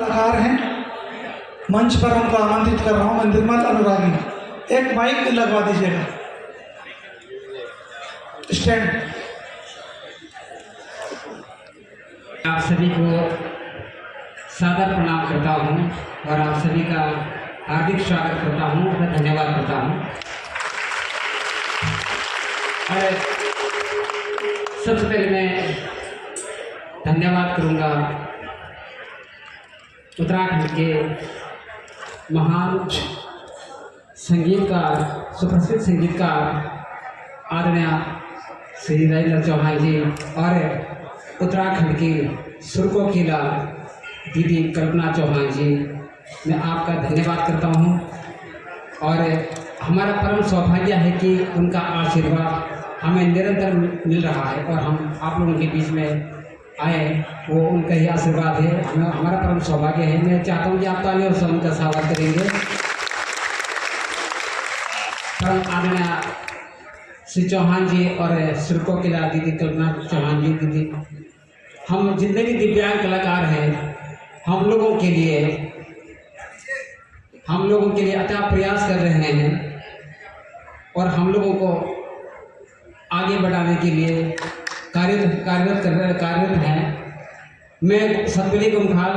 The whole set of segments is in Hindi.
कलाकार हैं, मंच पर उनको आमंत्रित कर रहा हूँ। मैं निर्मल अनुरागी, एक माइक लगवा दीजिएगा, स्टैंड। आप सभी को सादर प्रणाम करता हूँ और आप सभी का हार्दिक स्वागत करता हूँ और धन्यवाद करता हूँ। और सबसे पहले मैं धन्यवाद करूँगा उत्तराखंड के महान संगीतकार, सुप्रसिद्ध संगीतकार आदरणीय श्री राजेंद्र चौहान जी और उत्तराखंड की सुरकोकिला दीदी कल्पना चौहान जी, मैं आपका धन्यवाद करता हूँ। और हमारा परम सौभाग्य है कि उनका आशीर्वाद हमें निरंतर मिल रहा है और हम आप लोगों के बीच में आए, वो उनका ही आशीर्वाद है, हमारा परम सौभाग्य है। मैं चाहता हूँ कि आप तालियों से उनका स्वागत करेंगे। परम आदरणीय श्री चौहान जी और सुरकोकिला दीदी कल्पना चौहान जी दीदी, हम जितने भी दिव्यांग कलाकार हैं, हम लोगों के लिए अथक प्रयास कर रहे हैं और हम लोगों को आगे बढ़ाने के लिए कार्यरत हैं। मैं सतबली गुमखाल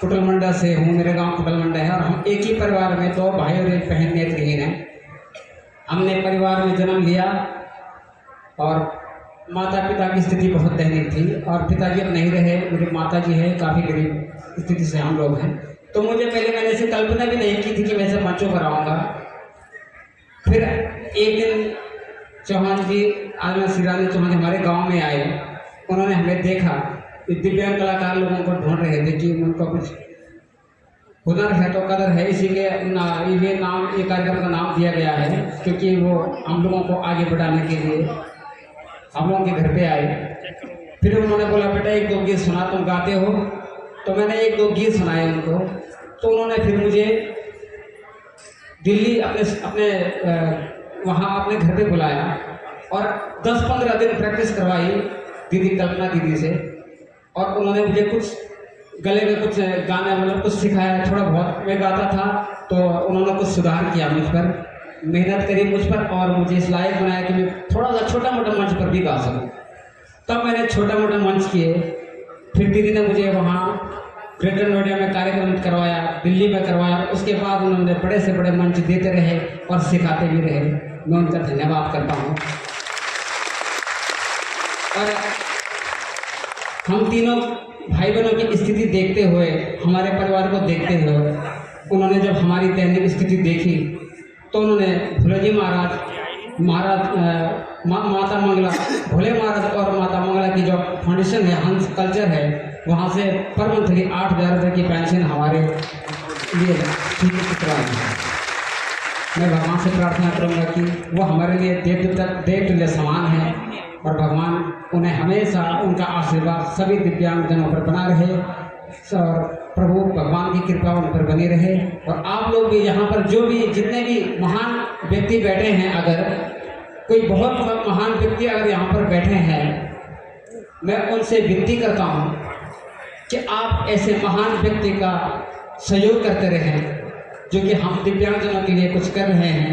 कुटलमंडा से हूँ, मेरा गांव कुटलमंडा है और हम एक ही परिवार में 2 भाई और एक बहन नेत्रहीन हैं। हमने परिवार में जन्म लिया और माता पिता की स्थिति बहुत दयनीय थी और पिताजी अब नहीं रहे, मेरे माता जी है, काफ़ी गरीब स्थिति से हम लोग हैं। तो मैंने ऐसी कल्पना भी नहीं की थी कि मैं ऐसे मंचों पर आऊँगा। फिर एक दिन चौहान जी, आदरणीय श्री राजेंद्र चौहान जी हमारे गांव में आए। उन्होंने हमें देखा कि दिव्यांग कलाकार लोगों को ढूंढ रहे थे कि उनका कुछ हुनर है तो कदर है, इसीलिए ये कार्यक्रम का नाम दिया गया है, क्योंकि वो हम लोगों को आगे बढ़ाने के लिए हम लोगों के घर पे आए। फिर उन्होंने बोला, बेटा 1-2 गीत सुना, तुम गाते हो। तो मैंने 1-2 गीत सुनाए उनको। तो उन्होंने फिर मुझे दिल्ली अपने वहाँ अपने घर पे बुलाया और 10-15 दिन प्रैक्टिस करवाई दीदी कल्पना दीदी से। और उन्होंने मुझे कुछ गले में कुछ गाने मतलब कुछ सिखाया, थोड़ा बहुत मैं गाता था। तो उन्होंने कुछ सुधार किया मुझ पर, मेहनत करी मुझ पर और मुझे इस लायक बनाया कि मैं थोड़ा सा छोटा मोटा मंच पर भी गा सकूँ। तब मैंने छोटा मोटा मंच किए। फिर दीदी ने मुझे वहाँ ग्रेटर नोएडा में कार्यक्रम करवाया, दिल्ली में करवाया। उसके बाद उन्होंने बड़े से बड़े मंच देते रहे और सिखाते भी रहे। मैं उनका धन्यवाद करता हूँ। और हम तीनों भाई बहनों की स्थिति देखते हुए, हमारे परिवार को देखते हुए, उन्होंने जब हमारी दयनीय स्थिति देखी तो उन्होंने भोले जी महाराज माता मंगला, भोले महाराज और माता मंगला की जो फाउंडेशन है, हंस कल्चर है, वहाँ से पर मंथली 8,000 रुपये की पेंशन हमारे लिए करवाई है। मैं भगवान से प्रार्थना करूँगा कि वो हमारे लिए देव तुल्य समान है और भगवान उन्हें हमेशा उनका आशीर्वाद सभी दिव्यांगजनों पर बना रहे और प्रभु भगवान की कृपा उन पर बनी रहे। और आप लोग भी यहाँ पर जितने भी महान व्यक्ति बैठे हैं, अगर कोई बहुत महान व्यक्ति अगर यहाँ पर बैठे हैं, मैं उनसे विनती करता हूँ कि आप ऐसे महान व्यक्ति का सहयोग करते रहें, जो कि हम दिव्यांगजनों के लिए कुछ कर रहे हैं।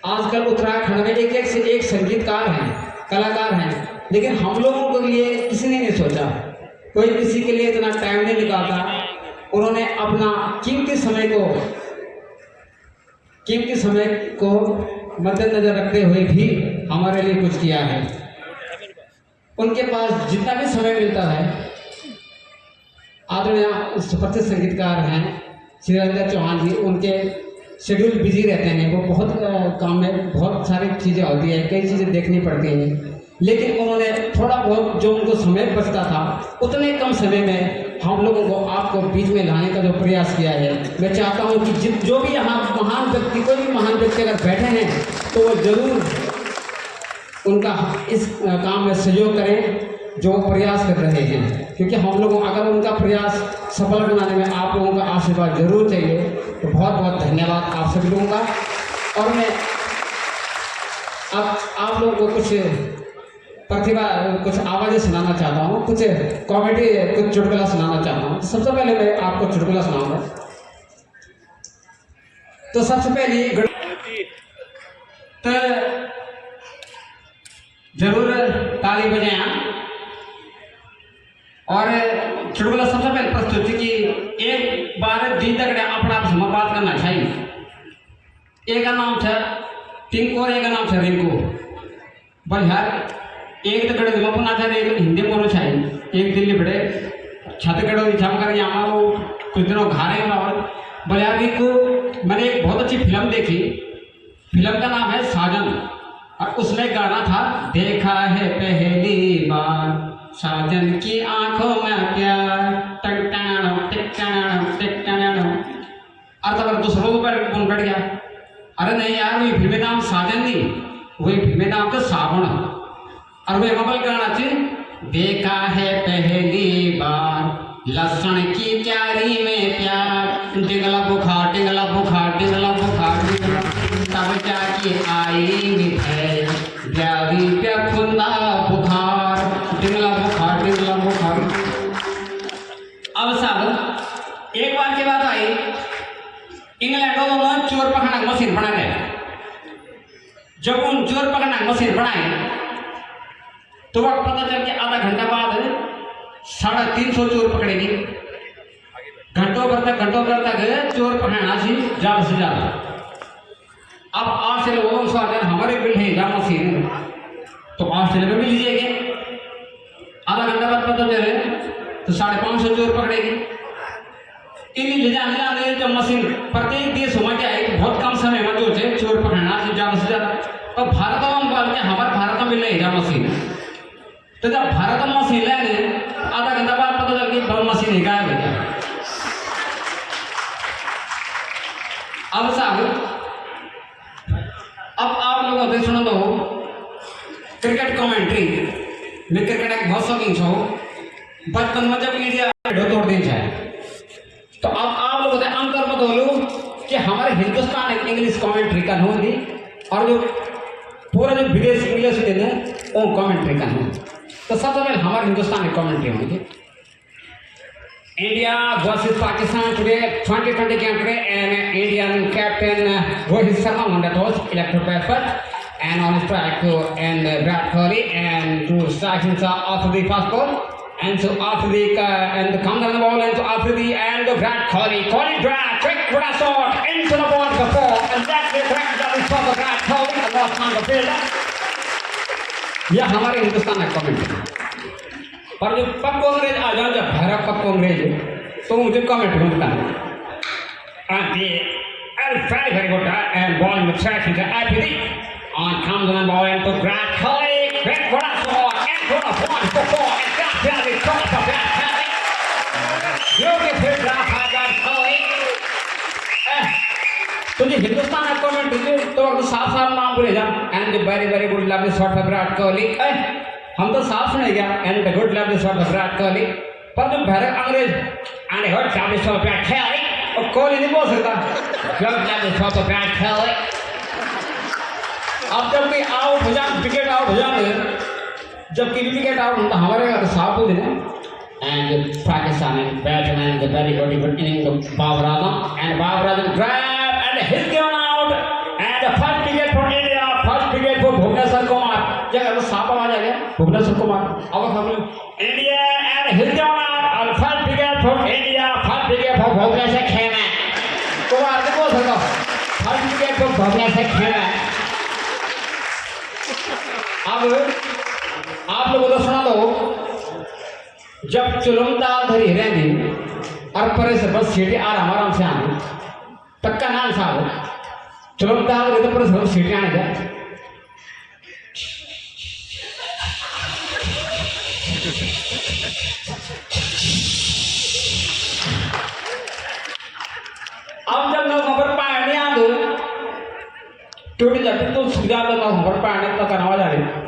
आजकल उत्तराखंड में एक से एक संगीतकार हैं, कलाकार हैं, लेकिन हम लोगों के लिए किसी ने नहीं सोचा, कोई किसी के लिए इतना टाइम नहीं निकालता। उन्होंने अपना कीमती समय को मद्देनजर रखते हुए भी हमारे लिए कुछ किया है। उनके पास जितना भी समय मिलता है, आदरणीय सुप्रसिद्ध संगीतकार हैं श्री राजेंद्र चौहान जी, उनके शेड्यूल बिजी रहते हैं, वो बहुत काम में बहुत सारी चीज़ें होती है, कई चीज़ें देखनी पड़ती हैं, लेकिन उन्होंने थोड़ा बहुत जो उनको समय बचता था, उतने कम समय में हम लोगों को आपको बीच में लाने का जो प्रयास किया है। मैं चाहता हूं कि जो भी यहाँ महान व्यक्ति, कोई भी महान व्यक्ति अगर बैठे हैं तो वो जरूर उनका इस काम में सहयोग करें जो प्रयास कर रहे हैं, क्योंकि हम लोगों अगर उनका प्रयास सफल बनाने में आप लोगों का आशीर्वाद जरूर चाहिए। तो बहुत बहुत धन्यवाद आप सभी लोगों का। और मैं अब आप लोगों को कुछ प्रतिभा कुछ आवाज़ें सुनाना चाहता हूँ, कुछ कॉमेडी, कुछ चुटकुला सुनाना चाहता हूँ। सबसे पहले मैं आपको चुटकुला सुनाऊंगा। तो सबसे पहले तो जरूर ताली बजाएं और चुटकुला सबसे पहले प्रस्तुति की एक बार दी तक अपना आप से बात करना चाहिए। एक का नाम था टिंकू और एक का नाम था रिंकू। बल यार एक तो गड़े दिमाग ना था, एक हिंदी बोलो चाहिए। एक दिल्ली बड़े छत गड़ो जम कर यहाँ वो कुछ दिनों घारे में और बल यार रिंकू, मैंने एक बहुत अच्छी फिल्म देखी। फिल्म का नाम है साजन और उसमें गाना था, देखा है पहली बार साजन की आंखों में प्यार, टकटाणो टिकटाणो टिकटाणो। और तब दूसरों को बैठ गया, अरे नहीं यार वही फिल्म नाम साजन नहीं, वही फिल्म नाम तो सावन। और वही मोबाइल गाना थी, देखा है पहली बार लहसुन की क्यारी में प्यार, टिंगला बुखार टिंगला बुखार टिंगला बुखार टिंगला, तब जाके आई मिठाई प्यारी पे खुंदा बुखार, टिंगला बुखार टिंगला बुखार। अब साहब एक बार की बात आई, इंग्लैंड में चोर पकड़ने की मशीन बना गया। जब उन चोर पकड़ने की मशीन बनाई तो वक्त पता चल के आधा घंटा बाद 350 चोर पकड़ेगी। घंटों भर तक चोर पकड़ना सी ज्यादा से ज्यादा। अब ऑस्ट्रेलिया लोगों से आते हमारे बिल है जा मशीन, तो ऑस्ट्रेलिया में भी लीजिएगा। आधा घंटा बाद पता चले तो 550 चोर पकड़ेगी। इन ले जाने जब मशीन प्रत्येक देश में क्या है, बहुत कम समय में जो है चोर पकड़ना सी ज्यादा से ज्यादा। तो भारत में बोल के हमारे भारत में ले जा मशीन, तो जब भारत में मशीन लेने आधा घंटा बाद पता चल गई मशीन ही गायब हो गया। अब साहब अब आप लोगों से सुनो तो क्रिकेट कमेंट्री में क्रिकेट एक बहुत शौकीन छो। बचपन में जब इंडिया तोड़ दी जाए तो अब आप लोगों से अंतर बतौलू कि हमारे हिंदुस्तान एक इंग्लिश कमेंट्री का होगी और जो पूरा जो विदेश इंग्लिश में वो कमेंट्री का हो। तो सबसे पहले हमारे हिंदुस्तान की कमेंट्री होगी। India versus Pakistan today, 2020 country, and Indian captain Rohit Sharma won the toss, elected by first, and on strike and Virat Kohli, and to strike after the first ball, and so after the and come down the ball, and so after the and Virat Kohli drag, quick with a shot into the ball before, and that's the correct that is for the Virat Kohli, the last man the fielder. यह हमारे हिंदुस्तान का कमेंट है। पर जो पक्को अंग्रेज आ जाओ, जब भैरव पक्को अंग्रेज तो मुझे कमेंट ढूंढता है। very good and ball in the track into Apidi on comes on the ball into Virat Kohli, quick for a shot and for a point for four, and that's very shot for Virat Kohli. Beautiful draft by Virat Kohli. तो जी हिंदुस्तान का कमेंट तो साफ साफ नाम बोले जा, and very good lovely shot for Virat Kohli. हम तो साफ सुने गया, and good lovely shot for Virat Kohli. पर जो भैरव अंग्रेज and good lovely shot for Virat Kohli, और कोहली नहीं बोल सकता good lovely shot for Virat Kohli. अब जब भी आउट हो जाए, विकेट आउट हो जाए, जबकि विकेट आउट होता हमारे साफ हो जाए, and Pakistan and batsman the very good inning of Babar Azam, and Babar Azam grab and hit given out, and the first wicket for India, first wicket for Bhuvneshwar Kumar. जगह वो साफ आवाज आ गया भुवनेश्वर कुमार। अब हम India and hit given out, and first wicket for India, first wicket for Bhuvneshwar Kumar ने बोल सकता first wicket for Bhuvneshwar Kumar। अब आप लोगों को सुना दो, जब चुलमदार धरी रहनी और परे से बस सीटी आराम से आनी, पक्का नाम साहब चुलमदार धरी तो परे से बस सीटी आने जाए। अब जब लोग खबर पाने आ दो टूट जाते तो सीधा लोग खबर पाने तक आवाज आ रही।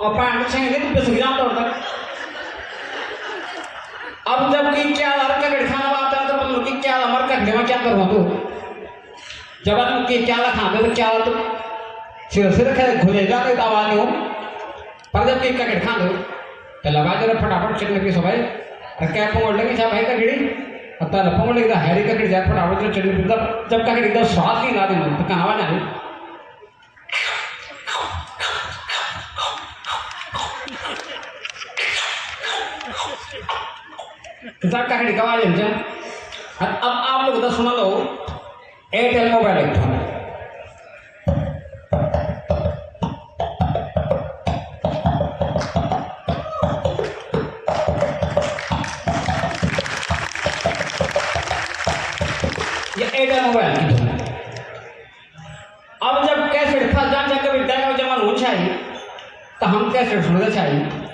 और पानी चाहिए तो बस गिरा तोड़ तक। अब जब की क्या लड़का के खाना बात है तो मतलब कि क्या मर का घेमा क्या करूँ तू जब हम की क्या खाते तो क्या तो सिर खे खुलेगा तो आवाज नहीं हो पर जब की क्या खा दो तो लगा जरा फटाफट चटनी की सबाई और क्या पंगोड़ लगी छा भाई का गिड़ी आता पंगोड़ लगी हैरी का गिड़ी जा फटाफट जो चटनी जब का गिड़ी एकदम स्वाद ही ना दे तो कहाँ आवाज आ रही किसान का खड़ी कवा लेंगे अब आप लोग तो सुना लो एयरटेल मोबाइल एक था ये एयरटेल मोबाइल की धुन है अब जब कैसेट फंस जान कभी डेगा जमान हो चाहिए तो हम कैसेट सुनना चाहिए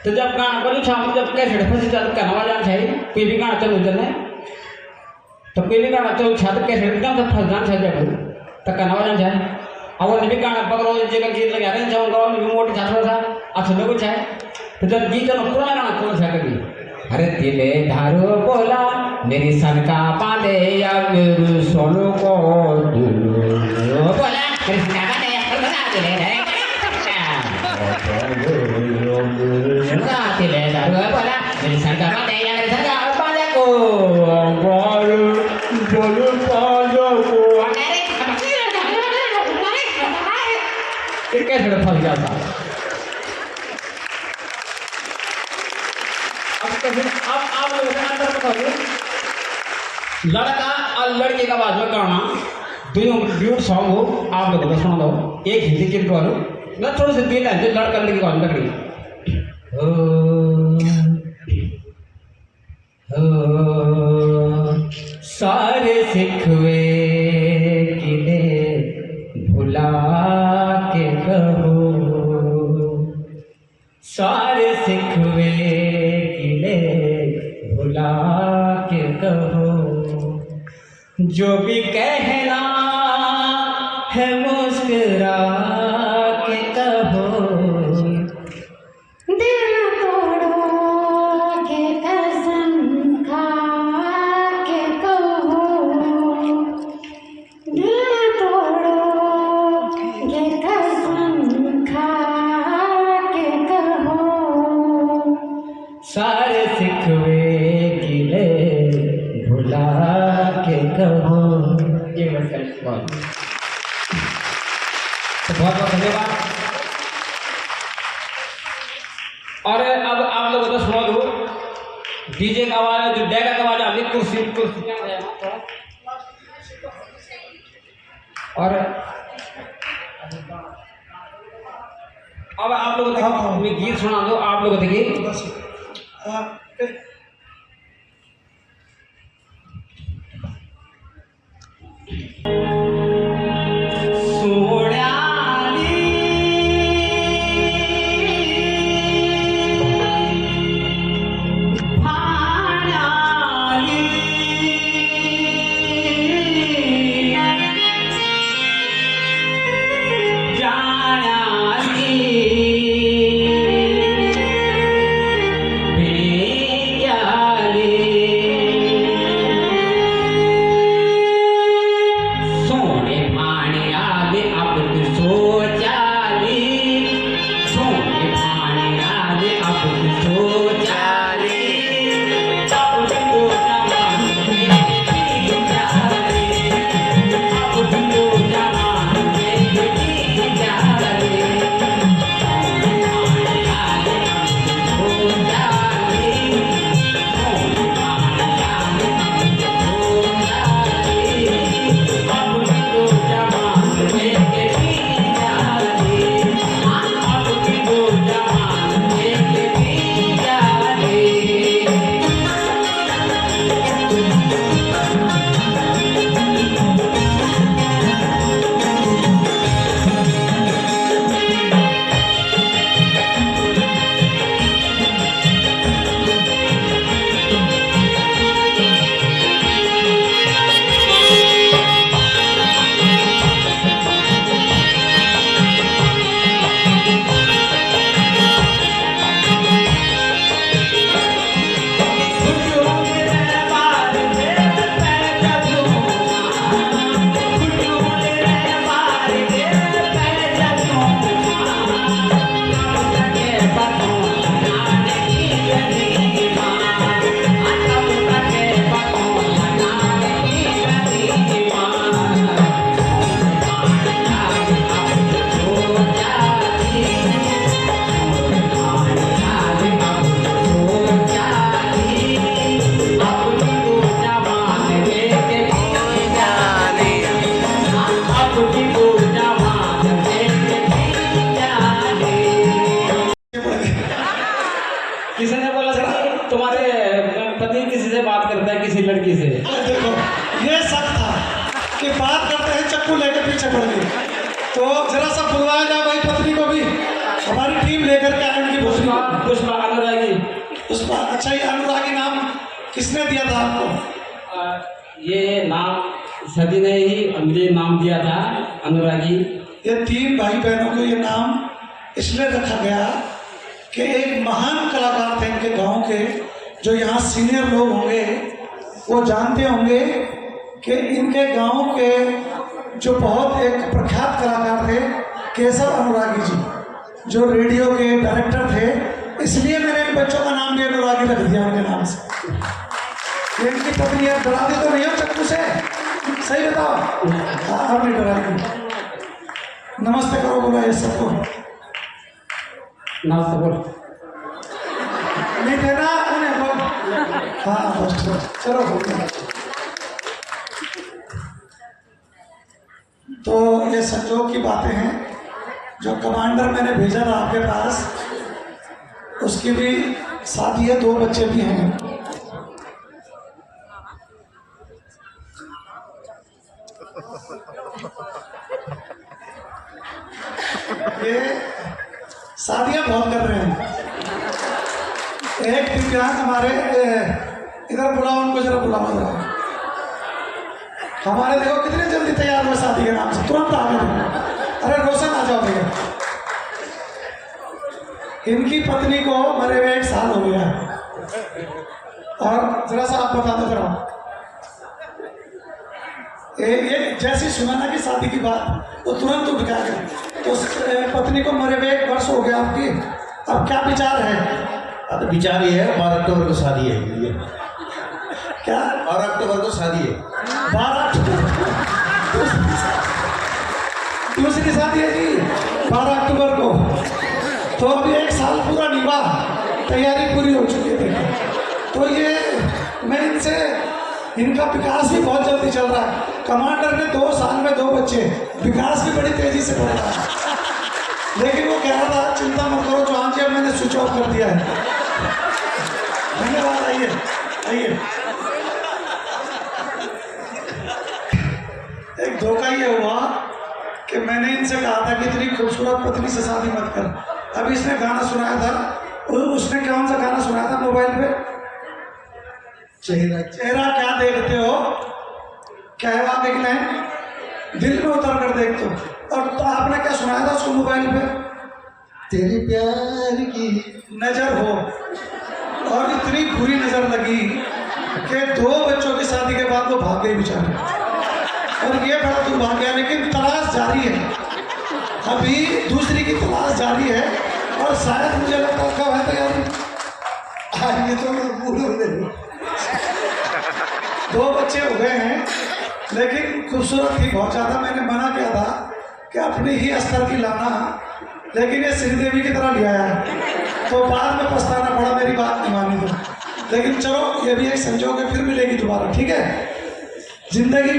तो जब गाना बनी छाप जब कैसेट फंसी जाता कहना जान चाहिए कोई भी गाना चलो चलने तो कोई भी गाना चलो छाप कैसेट एकदम से फंस जान चाहिए जब तो कहना जान चाहिए अब भी गाना पकड़ो जगह गीत लगा रहे जाऊंगा मोटी छात्र था अच्छा लोगों चाहिए तो जब गीत चलो पुराना गाना कौन सा कभी अरे दिले धारो बोला मेरी सन का पादे या मेरे सोनू को बोला मेरी सन का पादे बता दिले तिले दारू बोला मेरी संगा पादे या मेरी संगा पादे को बोलू पादे को कैसे फंस जाता अब आप लोगों का अंतर बताओ लड़का और लड़की का आवाज में गाना ड्यूट सॉन्ग हो आप लोगों को सुना दो एक हिंदी गीत गाओ ना थोड़े से दिल है जो लड़का लड़की का आवाज लकड़ी सारे सिखवे किले भुला के कहो सारे सिखवे किले भुला के कहो जो भी कहना है मुस्कुरा के कहो सारे सिखवे गिले भुला के कहो ये बहुत बहुत धन्यवाद और अब आप लोगों को सुना दो डीजे का आवाज जो डेगा का आवाज आपकी कुर्सी कुर्सी क्या हो जाएगा और अब आप लोगों को मैं गीत सुना दो आप लोगों देखिए परीक्षा कर ली। तो जरा सा बुलवाया जाए भाई पत्नी को भी, हमारी टीम लेकर के आए उनकी पुष्पा पुष्पा अनुरागी। पुष्पा, अच्छा ये अनुरागी नाम किसने दिया था आपको? ये नाम सभी ने ही मुझे नाम दिया था अनुरागी। ये 3 भाई बहनों को ये नाम इसलिए रखा गया कि एक महान कलाकार थे इनके गांव के, जो यहाँ सीनियर लोग होंगे वो जानते होंगे कि इनके गांव के जो बहुत एक प्रख्यात कलाकार थे केशव अनुरागी जी, जो रेडियो के डायरेक्टर थे। इसलिए मैंने इन बच्चों का नाम भी अनुरागी रख दिया उनके नाम से। ये इनकी पत्नी है, डराती तो नहीं हो चक्कू से? सही बताओ। हाँ, आप नहीं डराएंगे। नमस्ते करो बोला ये सबको। नमस्ते बोल। नहीं देना उन्हें बोल। हाँ बस चलो हो गया। तो ये संजोग की बातें हैं। जो कमांडर मैंने भेजा था आपके पास, उसकी भी शादी है, 2 बच्चे भी हैं। ये शादियां बहुत कर रहे हैं। एक दिव्यांग हमारे इधर बुलाओ, उनको जरा बुलाओ जरा। हमारे देखो कितने जल्दी तैयार हुए शादी के नाम से, तुरंत आ गए। अरे रोशन आ जाओ भैया। इनकी पत्नी को मरे हुए 1 साल हो गया। और जरा सा आप बता दो जरा, ये जैसी सुना ना कि शादी की बात, तो तुरंत उठ गया। तो पत्नी को मरे हुए 1 वर्ष हो गया आपकी, अब क्या विचार है? अब विचार ये है 12 अक्टूबर को शादी है। ये क्या 12 अक्टूबर को शादी है। 12 अक्टूबर दूसरी शादी है जी 12 अक्टूबर को। तो अभी 1 साल पूरा निभा, तैयारी पूरी हो चुकी है। तो ये मैं इनसे, इनका विकास भी बहुत जल्दी चल रहा है। कमांडर ने 2 साल में 2 बच्चे, विकास भी बड़ी तेजी से बढ़ रहा है। लेकिन वो कह रहा था चिंता मत करो जवान जी, अब मैंने स्विच ऑफ कर दिया है। धन्यवाद। आइए आइए। एक धोखा ये हुआ कि मैंने इनसे कहा था कि इतनी खूबसूरत पत्नी से शादी मत कर। अभी इसने गाना सुनाया था, उसने कौन सा गाना सुनाया था मोबाइल पे? चेहरा चेहरा क्या देखते हो, क्या है वहां देखना है, दिल में उतर कर देखते हो। और तो आपने क्या सुनाया था उसको मोबाइल पे? तेरी प्यार की नजर हो। और इतनी बुरी नजर लगी कि 2 बच्चों की शादी के बाद वो भाग गई बेचारी। और ये बड़ा दुर्भाग्य, लेकिन तलाश जारी है, अभी दूसरी की तलाश जारी है। और शायद मुझे लगता है कब है तैयारी? ये तो पूरे हो गए। 2 बच्चे हो गए हैं, लेकिन खूबसूरत थी बहुत ज़्यादा। मैंने मना किया था कि अपनी ही स्तर की लाना, लेकिन ये श्रीदेवी की तरह लिया है। तो बाद में पछताना पड़ा, मेरी बात नहीं मानी तो। लेकिन चलो, ये भी एक संजोग है, फिर मिलेगी दोबारा, ठीक है? जिंदगी